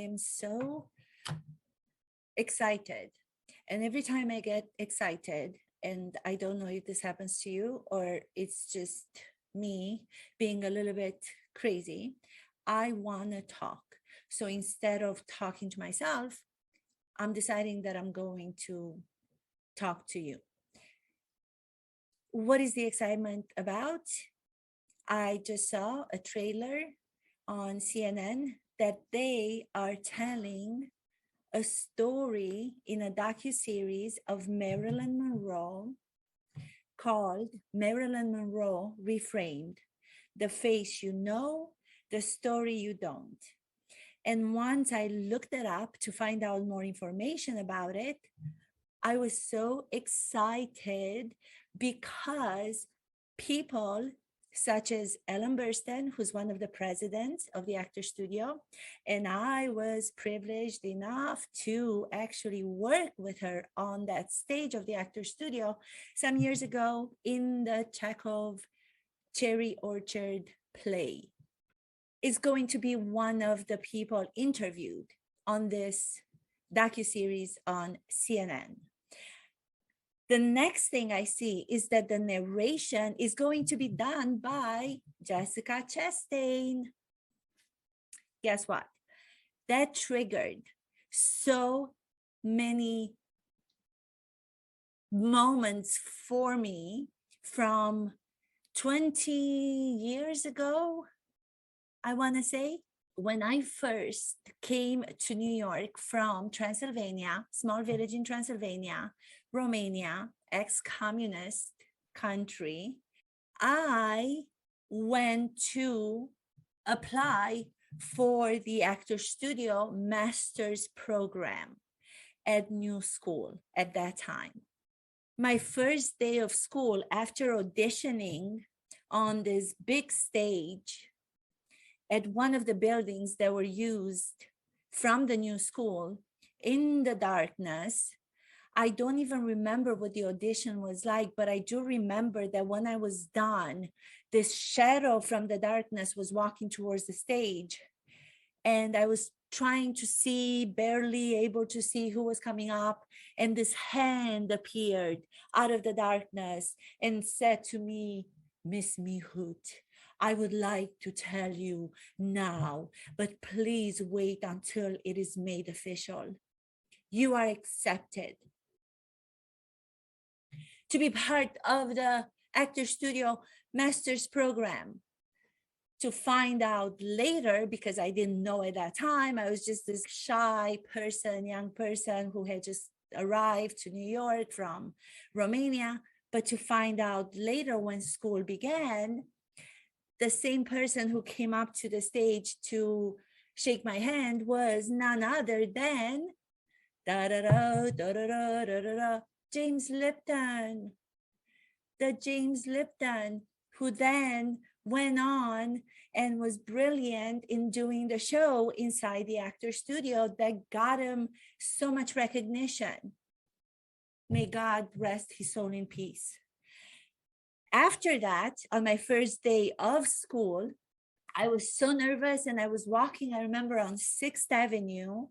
am so excited. And every time I get excited, and I don't know if this happens to you or it's just me being a little bit crazy, I want to talk. So instead of talking to myself, I'm deciding that I'm going to talk to you. What is the excitement about? I just saw a trailer on CNN that they are telling a story in a docuseries of Marilyn Monroe called Marilyn Monroe Reframed, the face you know, the story you don't. And once I looked it up to find out more information about it, I was so excited because people such as Ellen Burstyn, who's one of the presidents of the Actor Studio, and I was privileged enough to actually work with her on that stage of the Actor Studio some years ago in the Chekhov Cherry Orchard play, is going to be one of the people interviewed on this docuseries on CNN. The next thing I see is that the narration is going to be done by Jessica Chastain. Guess what? That triggered so many moments for me from 20 years ago, I want to say, when I first came to New York from Transylvania, small village in Transylvania, Romania, ex-communist country, I went to apply for the Actor Studio Master's Program at New School at that time. My first day of school, after auditioning on this big stage at one of the buildings that were used from the new school in the darkness, I don't even remember what the audition was like, but I do remember that when I was done, this shadow from the darkness was walking towards the stage. And I was trying to see, barely able to see who was coming up. And this hand appeared out of the darkness and said to me, "Miss Mihut, I would like to tell you now, but please wait until it is made official. You are accepted to be part of the Actor Studio Master's Program." To find out later, because I didn't know at that time, I was just this shy person, young person who had just arrived to New York from Romania. But to find out later when school began, the same person who came up to the stage to shake my hand was none other than James Lipton. The James Lipton who then went on and was brilliant in doing the show inside the Actor Studio that got him so much recognition. May God rest his soul in peace. After that, on my first day of school, I was so nervous, and I was walking, I remember, on 6th Avenue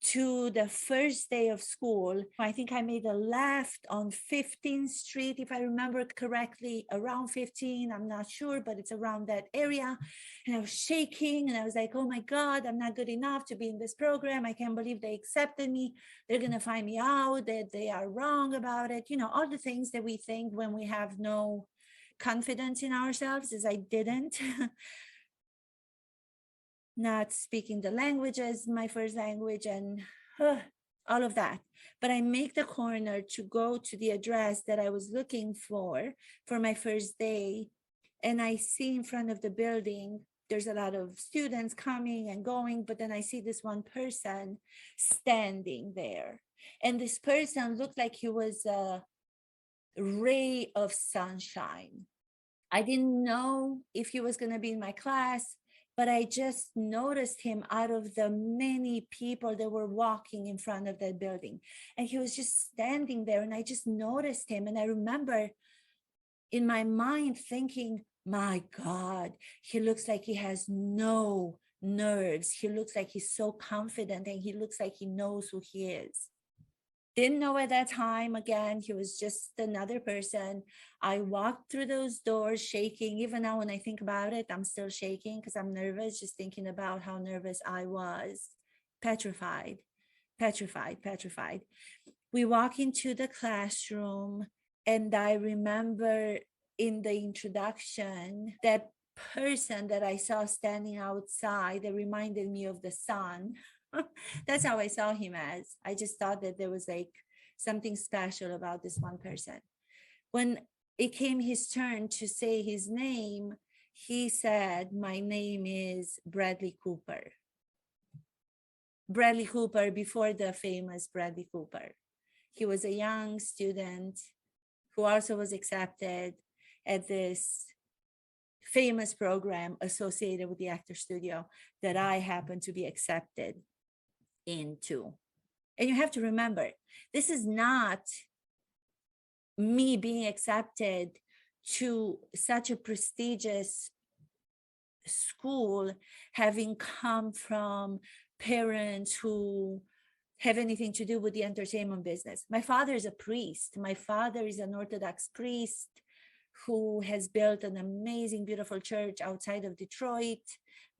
to the first day of school. I think I made a left on 15th Street, if I remember correctly, around 15, I'm not sure, but it's around that area. And I was shaking, and I was like, oh my God, I'm not good enough to be in this program. I can't believe they accepted me. They're going to find me out, that they are wrong about it. You know, all the things that we think when we have no confidence in ourselves, as I didn't. Not speaking the language as my first language, and all of that. But I make the corner to go to the address that I was looking for my first day. And I see in front of the building, there's a lot of students coming and going, but then I see this one person standing there. And this person looked like he was a ray of sunshine. I didn't know if he was going to be in my class, but I just noticed him out of the many people that were walking in front of that building. And he was just standing there, and I just noticed him. And I remember in my mind thinking, my God, he looks like he has no nerves. He looks like he's so confident, and he looks like he knows who he is. Didn't know at that time. Again, he was just another person. I walked through those doors shaking. Even now when I think about it, I'm still shaking because I'm nervous, just thinking about how nervous I was. Petrified, petrified, petrified. We walk into the classroom, and I remember in the introduction, that person that I saw standing outside that reminded me of the sun. That's how I saw him as. I just thought that there was like something special about this one person. When it came his turn to say his name, he said, "My name is Bradley Cooper." Bradley Cooper before the famous Bradley Cooper. He was a young student who also was accepted at this famous program associated with the actor studio that I happened to be accepted into. And you have to remember, this is not me being accepted to such a prestigious school, having come from parents who have anything to do with the entertainment business. My father is a priest. My father is an Orthodox priest who has built an amazing, beautiful church outside of Detroit.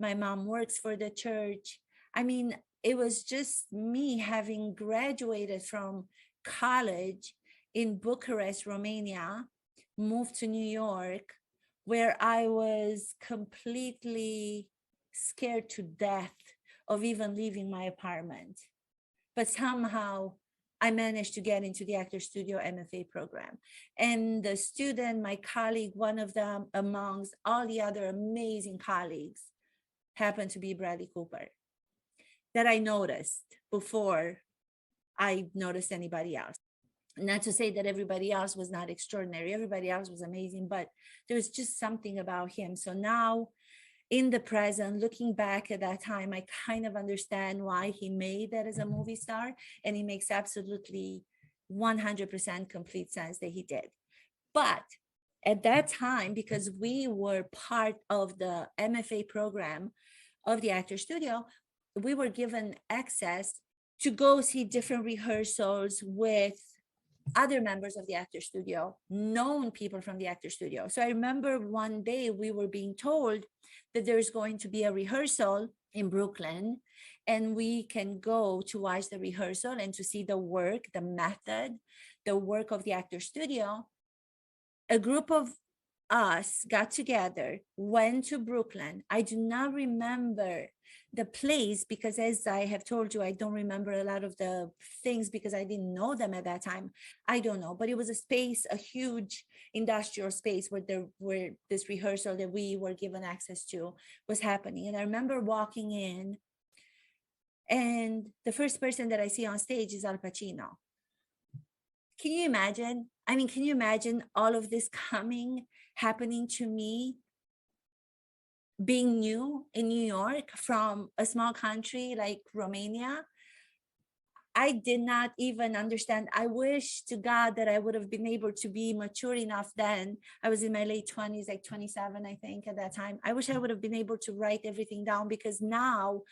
My mom works for the church. I mean, it was just me having graduated from college in Bucharest, Romania, moved to New York, where I was completely scared to death of even leaving my apartment. But somehow I managed to get into the actor studio MFA program. And the student, my colleague, one of them amongst all the other amazing colleagues, happened to be Bradley Cooper, that I noticed before I noticed anybody else. Not to say that everybody else was not extraordinary. Everybody else was amazing, but there was just something about him. So now in the present, looking back at that time, I kind of understand why he made that as a movie star. And it makes absolutely 100% complete sense that he did. But at that time, because we were part of the MFA program of the actor studio, we were given access to go see different rehearsals with other members of the actor studio, known people from the actor studio. So I remember one day we were being told that there's going to be a rehearsal in Brooklyn, and we can go to watch the rehearsal and to see the work, the method, the work of the actor studio. A group of us got together, went to Brooklyn. I do not remember the place because, as I have told you, I don't remember a lot of the things because I didn't know them at that time. I don't know, but it was a space, a huge industrial space where this rehearsal that we were given access to was happening. And I remember walking in, and the first person that I see on stage is Al Pacino. Can you imagine? I mean, can you imagine all of this happening to me, being new in New York from a small country like Romania? I did not even understand. I wish to God that I would have been able to be mature enough then. I was in my late 20s, like 27, I think, at that time. I wish I would have been able to write everything down, because now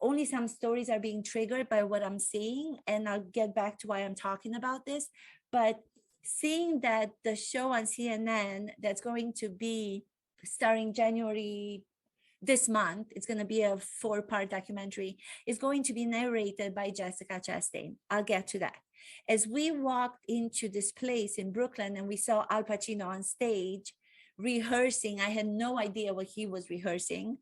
only some stories are being triggered by what I'm seeing. And I'll get back to why I'm talking about this. But seeing that the show on CNN that's going to be starting January this month, it's going to be a 4-part documentary, is going to be narrated by Jessica Chastain. I'll get to that. As we walked into this place in Brooklyn and we saw Al Pacino on stage rehearsing, I had no idea what he was rehearsing.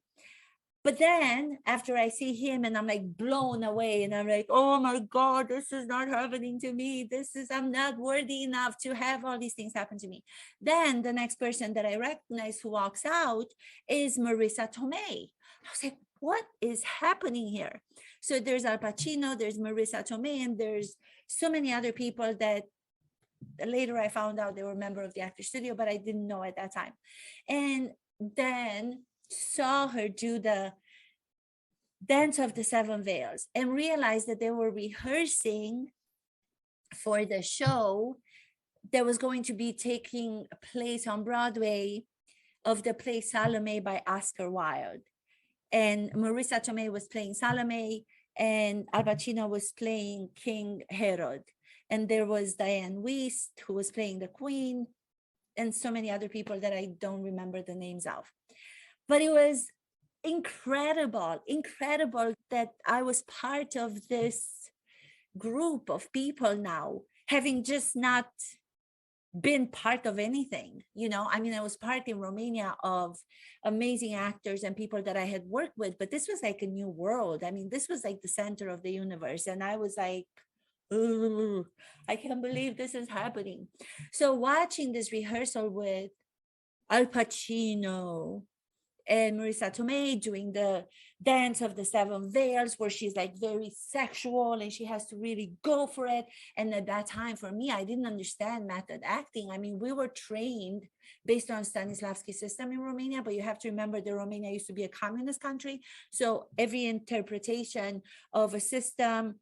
But then after I see him and I'm like blown away, and I'm like, oh my God, this is not happening to me. I'm not worthy enough to have all these things happen to me. Then the next person that I recognize who walks out is Marissa Tomei. I was like, what is happening here? So there's Al Pacino, there's Marissa Tomei, and there's so many other people that later I found out they were a member of the actor studio, but I didn't know at that time. And then saw her do the Dance of the Seven Veils and realized that they were rehearsing for the show that was going to be taking place on Broadway of the play Salome by Oscar Wilde. and Marissa Tomei was playing Salome, and Al Pacino was playing King Herod. And there was Diane Wiest, who was playing the Queen, and so many other people that I don't remember the names of. But it was incredible that I was part of this group of people now, having just not been part of anything. I mean, I was part in Romania of amazing actors and people that I had worked with, but this was like a new world. I mean, this was like the center of the universe, and I was like, ooh, I can't believe this is happening. So watching this rehearsal with Al Pacino and Marissa Tomei doing the dance of the seven veils, where she's like very sexual and she has to really go for it. And at that time, for me, I didn't understand method acting. I mean, we were trained based on Stanislavski system in Romania, but you have to remember that Romania used to be a communist country. So every interpretation of a system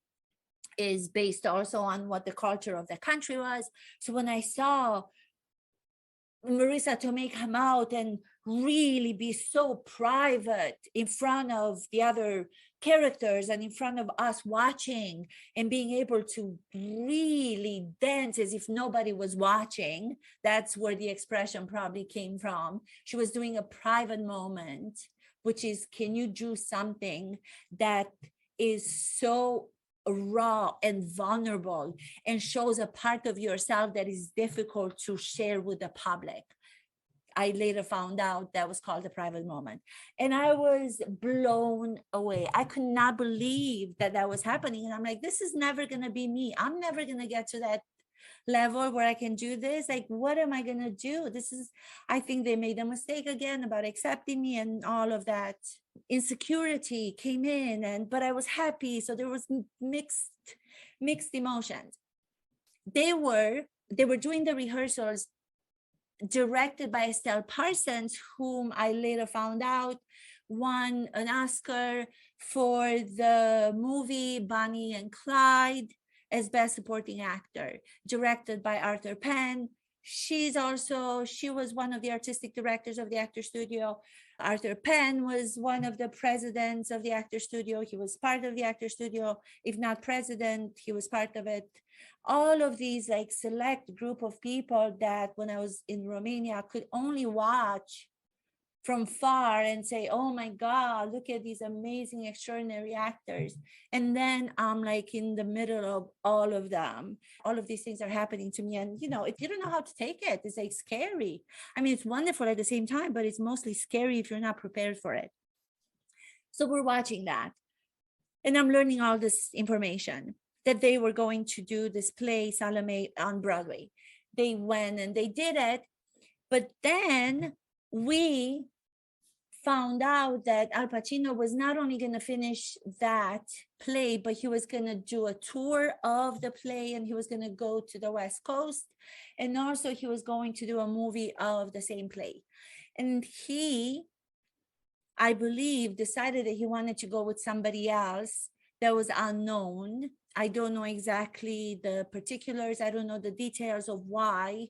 is based also on what the culture of the country was. So when I saw Marissa Tomei come out and really be so private in front of the other characters and in front of us watching, and being able to really dance as if nobody was watching, that's where the expression probably came from. She was doing a private moment, which is, can you do something that is so raw and vulnerable and shows a part of yourself that is difficult to share with the public? I later found out that was called a private moment. And I was blown away. I could not believe that was happening. And I'm like, this is never going to be me. I'm never going to get to that level where I can do this. Like, what am I going to do? I think they made a mistake again about accepting me, and all of that insecurity came in, but I was happy. So there was mixed emotions. They were doing the rehearsals directed by Estelle Parsons, whom I later found out won an Oscar for the movie Bonnie and Clyde as Best Supporting Actor, directed by Arthur Penn. She was one of the artistic directors of the Actor Studio. Arthur Penn was one of the presidents of the Actor Studio. He was part of the Actor Studio. If not president, he was part of it. All of these like select group of people that when I was in Romania, I could only watch from far and say, oh my God, look at these amazing, extraordinary actors. And then I'm like in the middle of all of them. All of these things are happening to me. And, if you don't know how to take it, it's like scary. I mean, it's wonderful at the same time, but it's mostly scary if you're not prepared for it. So we're watching that. And I'm learning all this information that they were going to do this play, Salome, on Broadway. They went and they did it. But then we found out that Al Pacino was not only going to finish that play, but he was going to do a tour of the play, and he was going to go to the West Coast. And also he was going to do a movie of the same play. And he, I believe, decided that he wanted to go with somebody else that was unknown. I don't know exactly the particulars. I don't know the details of why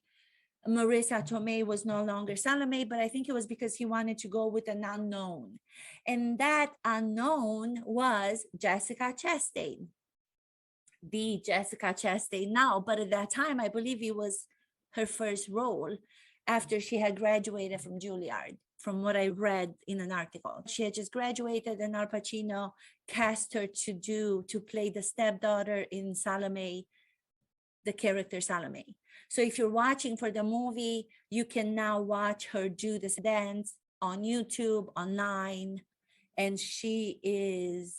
Marissa Tomei was no longer Salome, but I think it was because he wanted to go with an unknown. And that unknown was Jessica Chastain, the Jessica Chastain now. But at that time, I believe it was her first role after she had graduated from Juilliard, from what I read in an article. She had just graduated, and Al Pacino cast her to play the stepdaughter in Salome, the character Salome. So if you're watching for the movie, you can now watch her do this dance on YouTube, online, and she is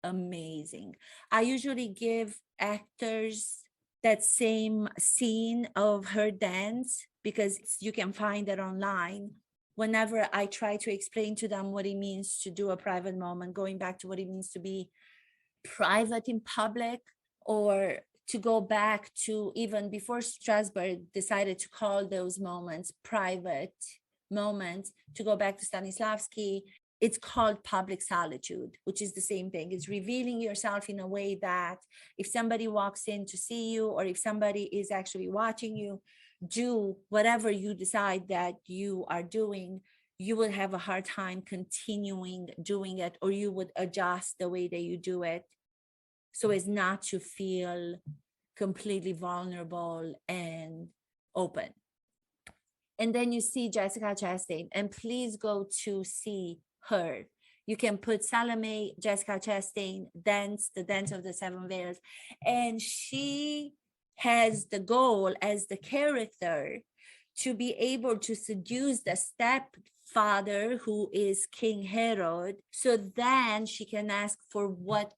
amazing. I usually give actors that same scene of her dance because you can find it online. Whenever I try to explain to them what it means to do a private moment, going back to what it means to be private in public, or to go back to even before Strasberg decided to call those moments private moments, to go back to Stanislavski, it's called public solitude, which is the same thing. It's revealing yourself in a way that if somebody walks in to see you, or if somebody is actually watching you do whatever you decide that you are doing, you would have a hard time continuing doing it, or you would adjust the way that you do it so as not to feel completely vulnerable and open. And then you see Jessica Chastain, and please go to see her. You can put Salome, Jessica Chastain, the Dance of the Seven Veils. And she has the goal as the character to be able to seduce the stepfather, who is King Herod, so then she can ask for what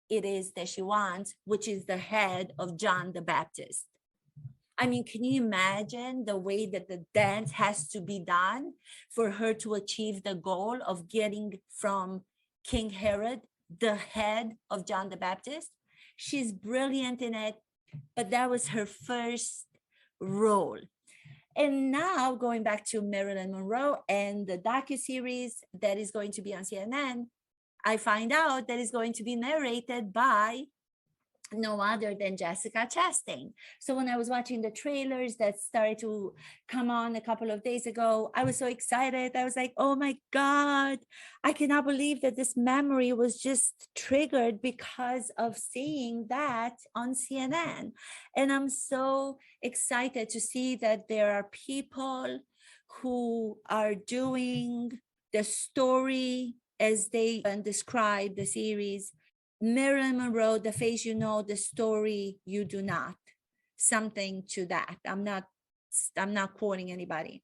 it is that she wants, which is the head of John the Baptist. I mean, can you imagine the way that the dance has to be done for her to achieve the goal of getting from King Herod, the head of John the Baptist? She's brilliant in it, but that was her first role. And now going back to Marilyn Monroe and the docuseries that is going to be on CNN, I find out that it's going to be narrated by no other than Jessica Chastain. So when I was watching the trailers that started to come on a couple of days ago, I was so excited. I was like, oh my God, I cannot believe that this memory was just triggered because of seeing that on CNN. And I'm so excited to see that there are people who are doing the story as they describe the series. Marilyn Monroe, the face you know, the story you do not. Something to that. I'm not quoting anybody.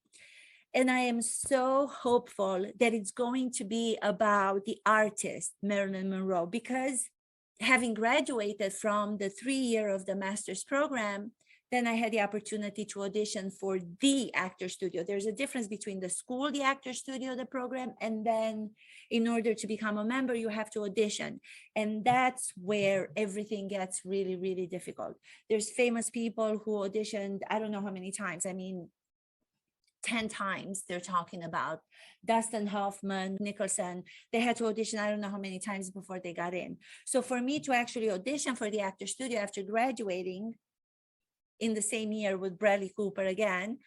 And I am so hopeful that it's going to be about the artist, Marilyn Monroe, because having graduated from the 3-year of the master's program, then I had the opportunity to audition for the actor studio. There's a difference between the school, the actor studio, the program, and then in order to become a member, you have to audition. And that's where everything gets really, really difficult. There's famous people who auditioned, I don't know how many times. I mean, 10 times they're talking about. Dustin Hoffman, Nicholson, they had to audition I don't know how many times before they got in. So for me to actually audition for the actor studio after graduating in the same year with Bradley Cooper again,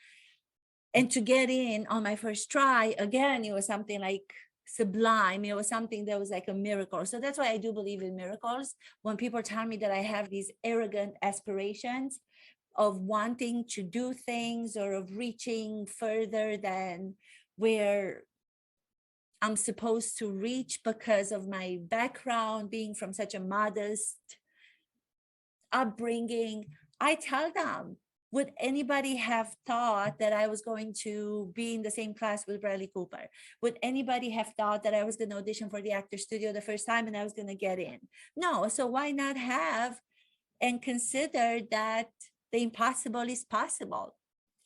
and to get in on my first try, again, it was something like sublime. It was something that was like a miracle. So that's why I do believe in miracles. When people tell me that I have these arrogant aspirations of wanting to do things or of reaching further than where I'm supposed to reach because of my background, being from such a modest upbringing, I tell them, would anybody have thought that I was going to be in the same class with Bradley Cooper? Would anybody have thought that I was going to audition for the actor studio the first time and I was going to get in? No. So why not have and consider that the impossible is possible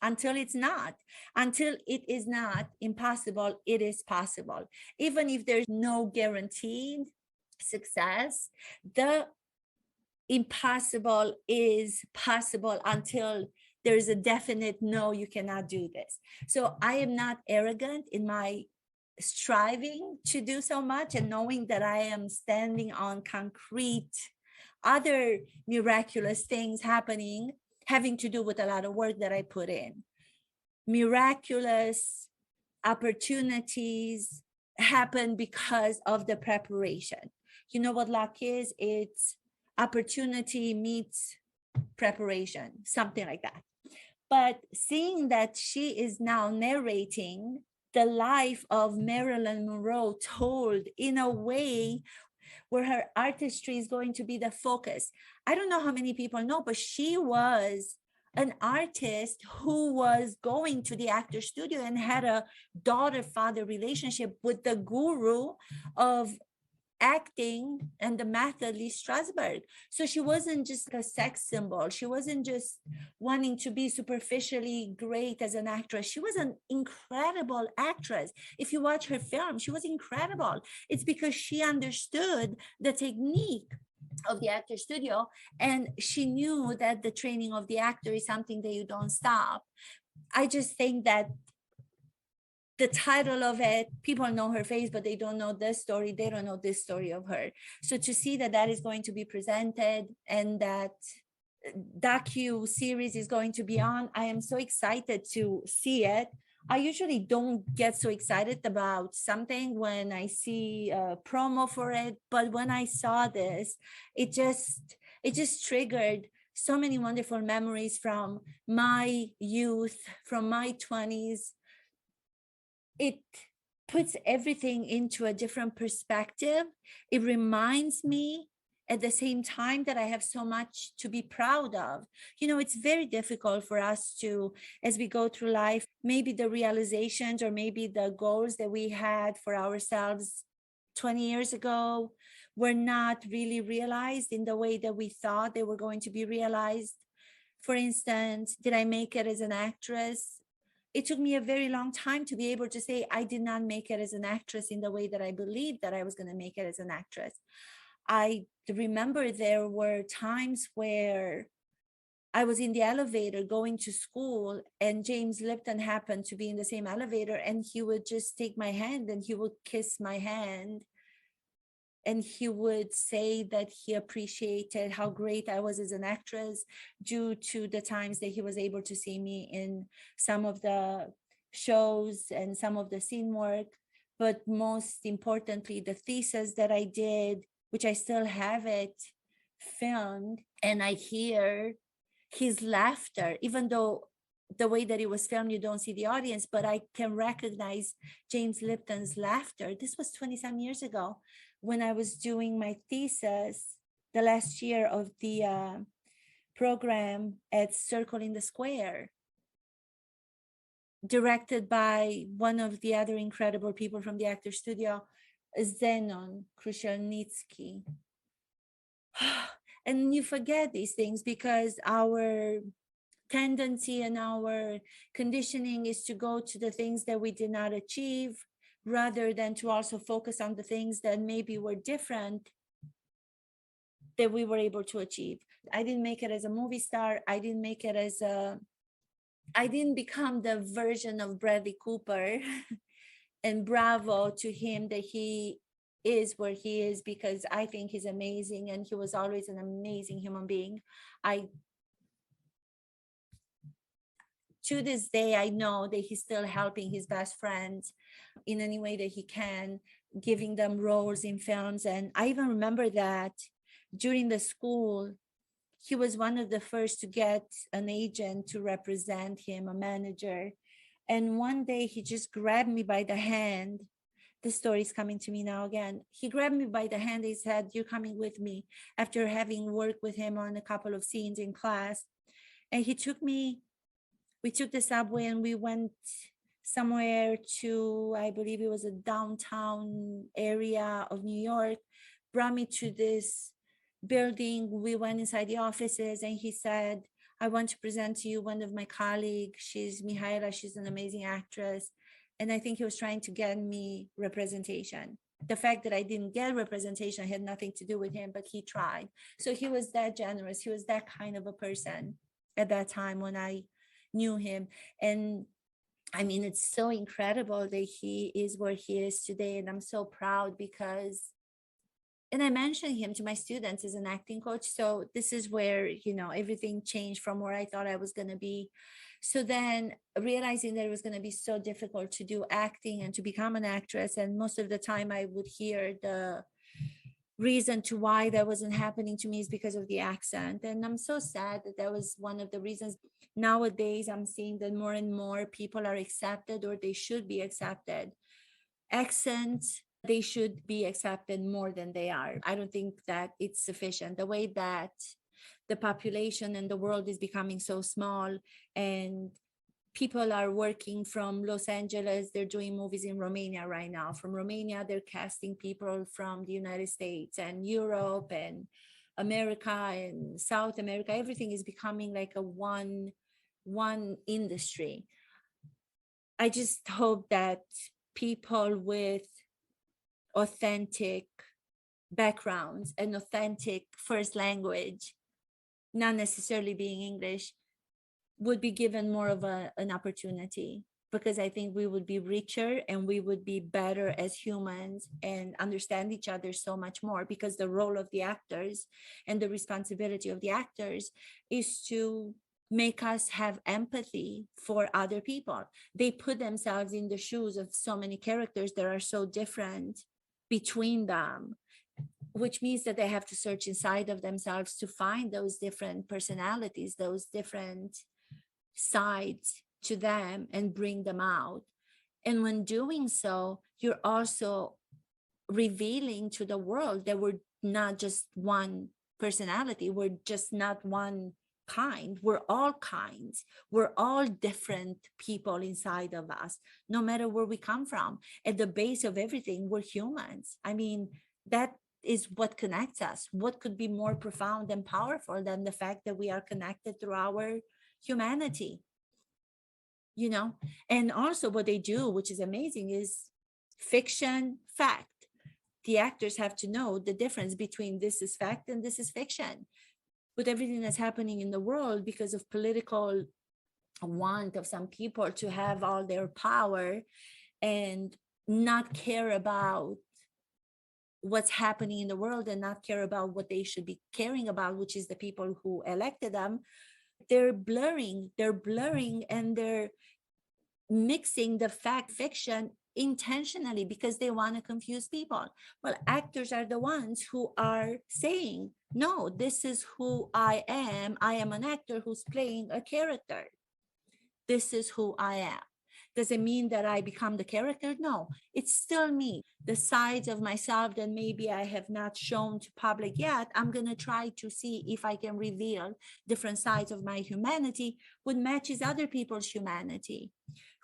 until it's not. Until it is not impossible, it is possible. Even if there's no guaranteed success, the impossible is possible until there's a definite no, you cannot do this. So I am not arrogant in my striving to do so much and knowing that I am standing on concrete, other miraculous things happening, having to do with a lot of work that I put in. Miraculous opportunities happen because of the preparation. You know what luck is? It's opportunity meets preparation, something like that. But seeing that she is now narrating the life of Marilyn Monroe told in a way where her artistry is going to be the focus. I don't know how many people know, but she was an artist who was going to the actor studio and had a daughter-father relationship with the guru of acting and the method, Lee Strasberg. So she wasn't just a sex symbol. She wasn't just wanting to be superficially great as an actress. She was an incredible actress. If you watch her film, she was incredible. It's because she understood the technique of the actor studio, and she knew that the training of the actor is something that you don't stop. I just think that the title of it, people know her face, but they don't know this story. They don't know this story of her. So to see that that is going to be presented and that docu series is going to be on, I am so excited to see it. I usually don't get so excited about something when I see a promo for it, but when I saw this, it just it just triggered so many wonderful memories from my youth, from my 20s. It puts everything into a different perspective. It reminds me at the same time that I have so much to be proud of. You know, it's very difficult for us to, as we go through life, maybe the realizations or maybe the goals that we had for ourselves 20 years ago were not really realized in the way that we thought they were going to be realized. For instance, did I make it as an actress? It took me a very long time to be able to say I did not make it as an actress in the way that I believed that I was going to make it as an actress. I remember there were times where I was in the elevator going to school, and James Lipton happened to be in the same elevator, and he would just take my hand and he would kiss my hand, and he would say that he appreciated how great I was as an actress due to the times that he was able to see me in some of the shows and some of the scene work. But most importantly, the thesis that I did, which I still have it filmed, and I hear his laughter, even though the way that it was filmed, you don't see the audience, but I can recognize James Lipton's laughter. This was 20 some years ago when I was doing my thesis, the last year of the program at Circle in the Square, directed by one of the other incredible people from the actor studio, Zenon Krushelnitsky. And you forget these things because our tendency and our conditioning is to go to the things that we did not achieve rather than to also focus on the things that maybe were different that we were able to achieve. I didn't make it as a movie star. I didn't become the version of Bradley Cooper and bravo to him that he is where he is, because I think he's amazing and he was always an amazing human being. To this day, I know that he's still helping his best friends in any way that he can, giving them roles in films. And I even remember that during the school, he was one of the first to get an agent to represent him, a manager. And one day he just grabbed me by the hand. The story is coming to me now again. He grabbed me by the hand. He said, "You're coming with me," after having worked with him on a couple of scenes in class. And we took the subway and we went somewhere to, I believe it was a downtown area of New York, brought me to this building. We went inside the offices and he said, "I want to present to you one of my colleagues. She's Mihaela. She's an amazing actress." And I think he was trying to get me representation. The fact that I didn't get representation had nothing to do with him, but he tried. So he was that generous. He was that kind of a person at that time when I knew him. And I mean, it's so incredible that he is where he is today. And I'm so proud because, and I mentioned him to my students as an acting coach. So this is where, everything changed from where I thought I was going to be. So then realizing that it was going to be so difficult to do acting and to become an actress. And most of the time I would hear the reason to why that wasn't happening to me is because of the accent. And I'm so sad that was one of the reasons. Nowadays, I'm seeing that more and more people are accepted, or they should be accepted. Accents, they should be accepted more than they are. I don't think that it's sufficient. The way that the population and the world is becoming so small, and people are working from Los Angeles, they're doing movies in Romania right now. From Romania, they're casting people from the United States and Europe and America and South America. Everything is becoming like a one industry. I just hope that people with authentic backgrounds and authentic first language, not necessarily being English, would be given more of an opportunity, because I think we would be richer and we would be better as humans and understand each other so much more, because the role of the actors and the responsibility of the actors is to make us have empathy for other people. They put themselves in the shoes of so many characters that are so different between them, which means that they have to search inside of themselves to find those different personalities, those different sides to them, and bring them out. And when doing so, you're also revealing to the world that we're not just one personality, we're just not one kind, we're all kinds, we're all different people inside of us, no matter where we come from. At the base of everything, we're humans. I mean, that is what connects us. What could be more profound and powerful than the fact that we are connected through our humanity? You know, and also what they do, which is amazing, is fiction, fact. The actors have to know the difference between this is fact and this is fiction. With everything that's happening in the world, because of political want of some people to have all their power and not care about what's happening in the world and not care about what they should be caring about, which is the people who elected them, they're blurring, and they're mixing the fact fiction intentionally because they want to confuse people. Well, actors are the ones who are saying, no, this is who I am. I am an actor who's playing a character. This is who I am. Does it mean that I become the character? No, it's still me. The sides of myself that maybe I have not shown to public yet, I'm going to try to see if I can reveal different sides of my humanity what matches other people's humanity,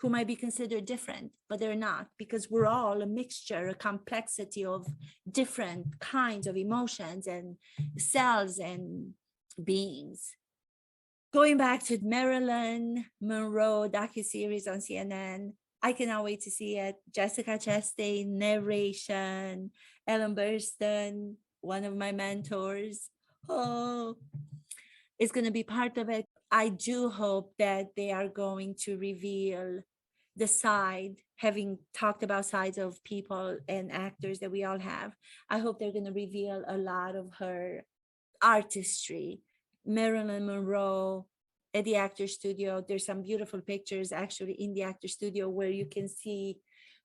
who might be considered different, but they're not, because we're all a mixture, a complexity of different kinds of emotions and cells and beings. Going back to Marilyn Monroe docuseries on CNN, I cannot wait to see it. Jessica Chastain narration, Ellen Burstyn, one of my mentors. Oh, it's going to be part of it. I do hope that they are going to reveal the side, having talked about sides of people and actors that we all have. I hope they're going to reveal a lot of her artistry. Marilyn Monroe at the actor studio. There's some beautiful pictures actually in the actor studio where you can see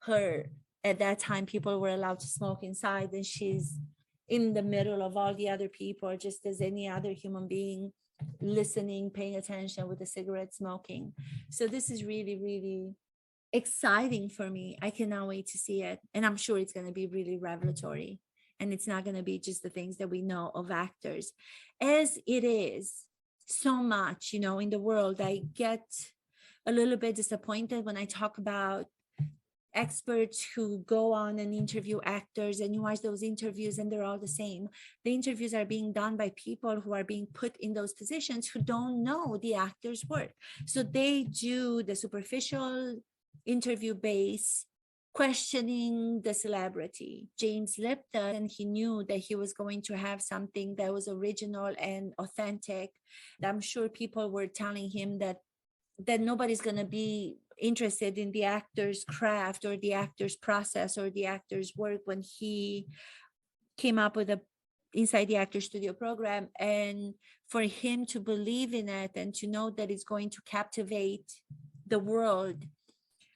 her. At that time, people were allowed to smoke inside, and she's in the middle of all the other people, just as any other human being, listening, paying attention with a cigarette smoking. So this is really, really exciting for me. I cannot wait to see it. And I'm sure it's going to be really revelatory. And it's not going to be just the things that we know of actors, as it is so much, you know, in the world. I get a little bit disappointed when I talk about experts who go on and interview actors, and you watch those interviews and they're all the same. The interviews are being done by people who are being put in those positions who don't know the actor's work. So they do the superficial interview base, questioning the celebrity. James Lipton, and he knew that he was going to have something that was original and authentic. I'm sure people were telling him that nobody's going to be interested in the actor's craft or the actor's process or the actor's work when he came up with a inside the actor studio program. And for him to believe in it and to know that it's going to captivate the world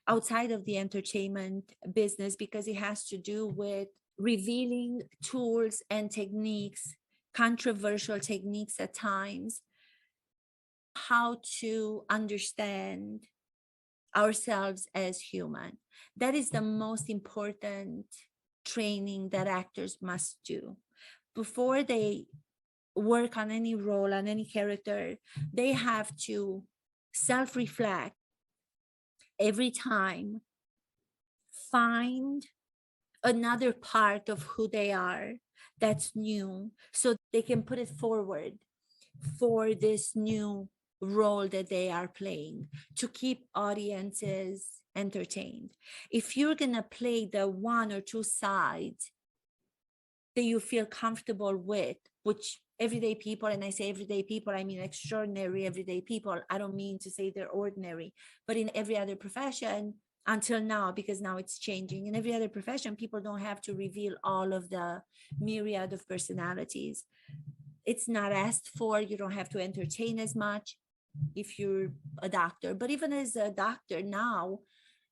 outside of the entertainment business, because it has to do with revealing tools and techniques, controversial techniques at times, how to understand ourselves as human. That is the most important training that actors must do. Before they work on any role, on any character, they have to self-reflect every time, find another part of who they are that's new, so they can put it forward for this new role that they are playing to keep audiences entertained. If you're going to play the one or two sides that you feel comfortable with, which everyday people, and I say everyday people, I mean extraordinary everyday people. I don't mean to say they're ordinary, but in every other profession until now, because now it's changing, in every other profession, people don't have to reveal all of the myriad of personalities. It's not asked for. You don't have to entertain as much. if you're a doctor. But even as a doctor now,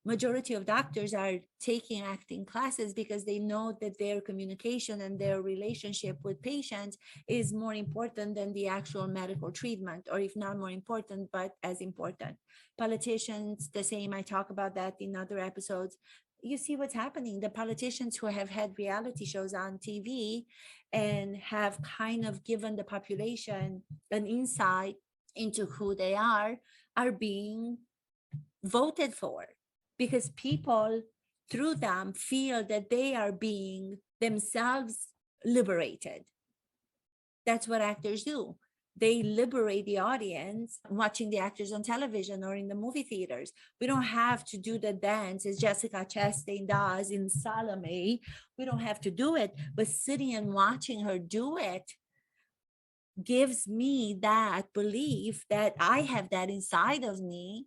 majority of doctors are taking acting classes because they know that their communication and their relationship with patients is more important than the actual medical treatment, or if not more important, but as important. Politicians, the same. I talk about that in other episodes. You see what's happening. The politicians who have had reality shows on TV and have kind of given the population an insight into who they are being voted for, because people through them feel that they are being themselves liberated. That's what actors do. They liberate the audience watching the actors on television or in the movie theaters. We don't have to do the dance as Jessica Chastain does in Salome. We don't have to do it, but sitting and watching her do it gives me that belief that I have that inside of me,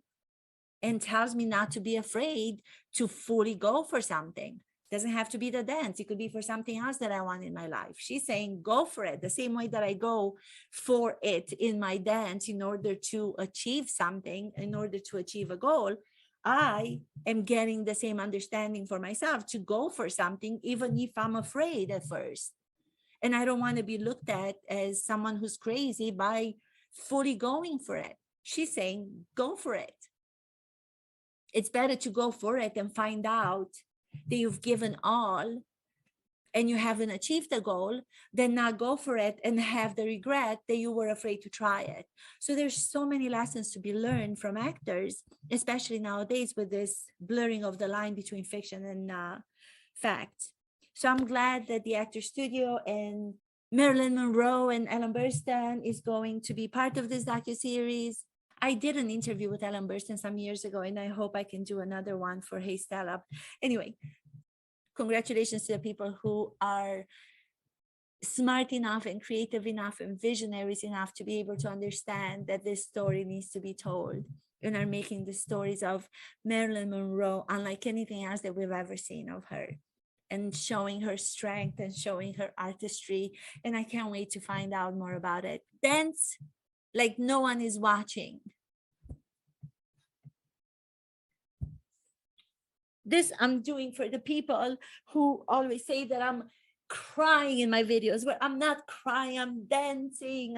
and tells me not to be afraid to fully go for something. Doesn't have to be the dance. It could be for something else that I want in my life. She's saying, go for it. The same way that I go for it in my dance in order to achieve something, in order to achieve a goal, I am getting the same understanding for myself to go for something, even if I'm afraid at first. And I don't want to be looked at as someone who's crazy by fully going for it. She's saying, go for it. It's better to go for it and find out that you've given all and you haven't achieved the goal than not go for it and have the regret that you were afraid to try it. So there's so many lessons to be learned from actors, especially nowadays with this blurring of the line between fiction and fact. So I'm glad that the Actor Studio and Marilyn Monroe and Ellen Burstyn is going to be part of this docuseries. I did an interview with Ellen Burstyn some years ago, and I hope I can do another one for Hey Stella. Anyway, congratulations to the people who are smart enough and creative enough and visionaries enough to be able to understand that this story needs to be told, and are making the stories of Marilyn Monroe unlike anything else that we've ever seen of her, and showing her strength and showing her artistry. And I can't wait to find out more about it. Dance like no one is watching. This I'm doing for the people who always say that I'm crying in my videos, where I'm not crying, I'm dancing.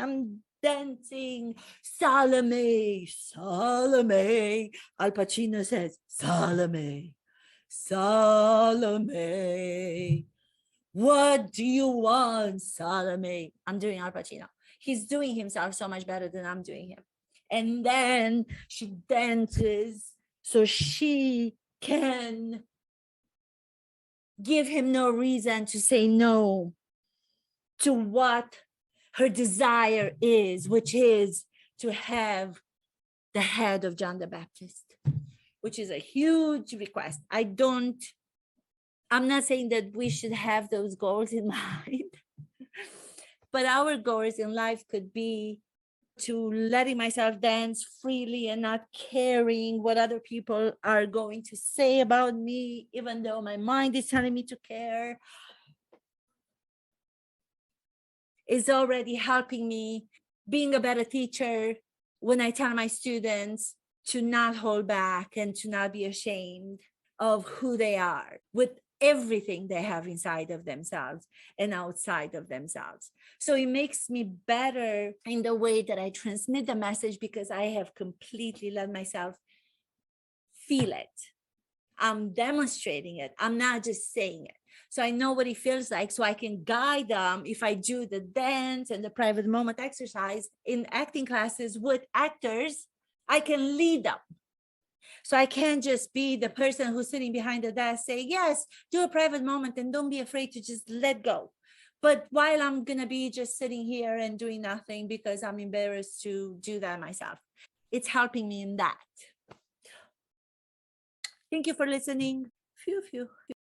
Salome, Salome. Al Pacino says, Salome, Salome. What do you want, Salome? I'm doing Al Pacino. He's doing himself so much better than I'm doing him. And then she dances so she can give him no reason to say no to what her desire is, which is to have the head of John the Baptist, which is a huge request. I'm not saying that we should have those goals in mind, but our goals in life could be to letting myself dance freely and not caring what other people are going to say about me, even though my mind is telling me to care, is already helping me being a better teacher when I tell my students to not hold back and to not be ashamed of who they are with everything they have inside of themselves and outside of themselves. So it makes me better in the way that I transmit the message, because I have completely let myself feel it. I'm demonstrating it. I'm not just saying it. So I know what it feels like, so I can guide them. If I do the dance and the private moment exercise in acting classes with actors, I can lead them. So I can't just be the person who's sitting behind the desk say, yes, do a private moment and don't be afraid to just let go. But while I'm going to be just sitting here and doing nothing because I'm embarrassed to do that myself, it's helping me in that. Thank you for listening. Phew, phew.